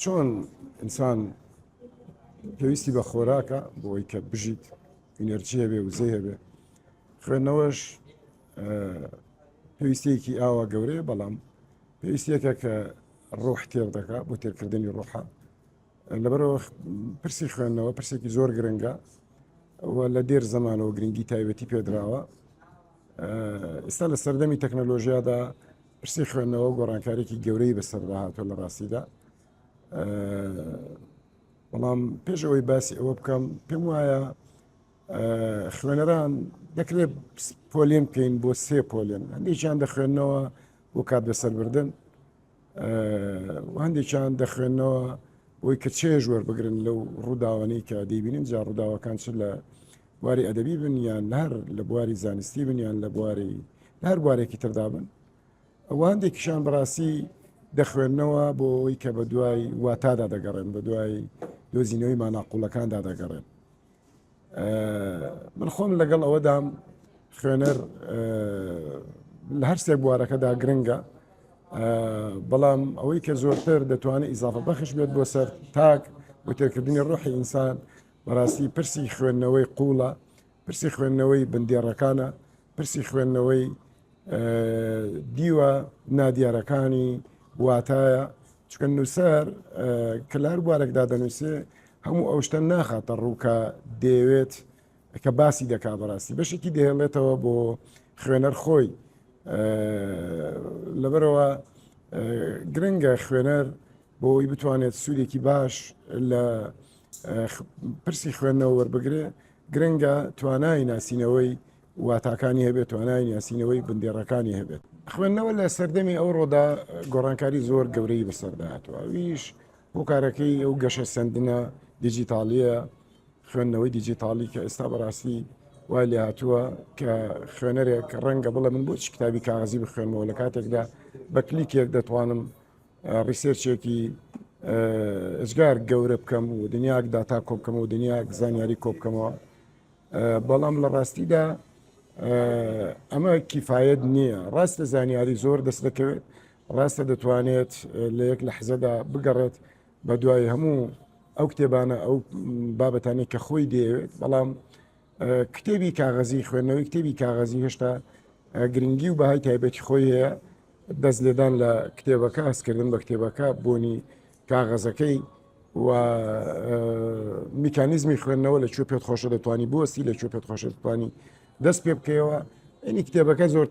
چۆن ئینسان پێویستی بە خۆراکە بۆی کە بژیت ئینەرجی هەبێ وزەی هەبێ خوێندنەوەش پێویستیەکی ئاوا گەورەیە بەڵام پێویستیەکە کە ڕۆح تێر دەکا بۆ تێرکردنی ڕۆحە لەبەرەوە پرسی خوێندنەوە پرسێکی زۆر گرنگە لە دێر زەمانەوە گرنگی تایبەتی پێدراوە. ئێستا لە سەردەمی تەکنەلۆژیادا پرسی خوێندنەوە گۆڕانکارێکی گەورەی بەسەردا هاتووە لە ڕاستیدا. بەڵام پێش ئەوەی باسی ئەوە بکەم پێم وایە خوێنەران دەکرێت پۆلێن بکەین بۆ سێ پۆلێن، هەندێکیان دەخوێنەوە بۆ کات بەسەربردن، هەندێکیان دەخوێنەوە بۆی کە چێژ وەربگرن لەو ڕووداوانەی کە دەیبینین جا ڕووداوەکان چ لە بواری ئەدەبی بن یان هەر لە بواری زانستی بن یان لە هەر بوارێکی تردا بن. ئەوە هەندێکیشان بەڕاستی دەخوێنەوە بۆ ئەوەی کە بە دوای واتادا دەگەڕێن، بە دوای دۆزینەوەی ماناقوڵەکاندا دەگەڕێن. من خۆم لەگەڵ ئەوەدام خوێنەر لە هەر سێک بوارەکەدا گرنگە، بەڵام ئەوەی کە زۆرتر دەتوانێت ئیزافە بەخش بێت بۆ سەر تاک بۆ تێرکردنی ڕۆحی ئینسان بەڕاستی پرسی خوێندنەوەی قوڵە، پرسی خوێندنەوەی بندێڕەکانە، پرسی خوێندنەوەی دیوە نادیارەکانی واتایە، چکە نووسەر کە لە هەر بوارێکدا دەنووسێ هەموو ئەو شتە ناخاتە ڕووکە دەیەوێت کە باسی دەکا بەڕاستی بەشێکی دەهێڵێتەوە بۆ خوێنەر خۆی. لەبەرەوە گرنگە خوێنەر بۆی بتوانێت سوودێکی باش لە پرسی خوێندنەوە وەربگرێ، گرنگە توانای ناسینەوەی واتاکانی هەبێت، توانای ناسینەوەی بندێڕەکانی هەبێت. خوێندنەوە لە سەردەمی ئەو ڕۆدا گۆڕانکاری زۆر گەورەی بەسەردا هاتووە، ئەویش بۆ کارەکەی ئەو گەشە سندنە دیجیتالیە، خوێندنەوەی دیجیتالی کە ئێستا بەڕاستی وای لێ هاتووە کە خوێنەرێک ڕەنگە بڵێ من بۆ چ کتابی کاغەزی بخوێنمەوە، لە کاتێکدا بە کلیکێک دەتوانم ڕیسێرچێکی ئەجگار گەورە بکەم و دنیاک داتا کۆ بکەمەوە، دنیاک زانیاری کۆ بکەمەوە. بەڵام لە ڕاستیدا ئەمە کیفایەت نییە. ڕاستە زانیاری زۆر دەست دەکەوێت، ڕاستە دەتوانێت لە یەک لەحزەدا بگەڕێت بە دوای هەموو ئەو کتێبانە ئەو بابەتانی کە خۆی دەیەوێت، بەڵام کتێبی کاغەزی خوێندنەوەی کتێبی کاغەزی هێشتا گرنگی و بەهای تایبەتی خۆی هەیە. دەست لێدان لە کتێبەکە، هەستکردن بە کتێبەکە بۆنی کاغەزەکەی و میکانیزمی خوێندنەوە لە کوێ پێت خۆشە دەتوانی بوەستی، لە کوێ پێت خۆشە دەتوانی دەست پێ بکەیەوە. ئەنی کتێبەکە زۆرتر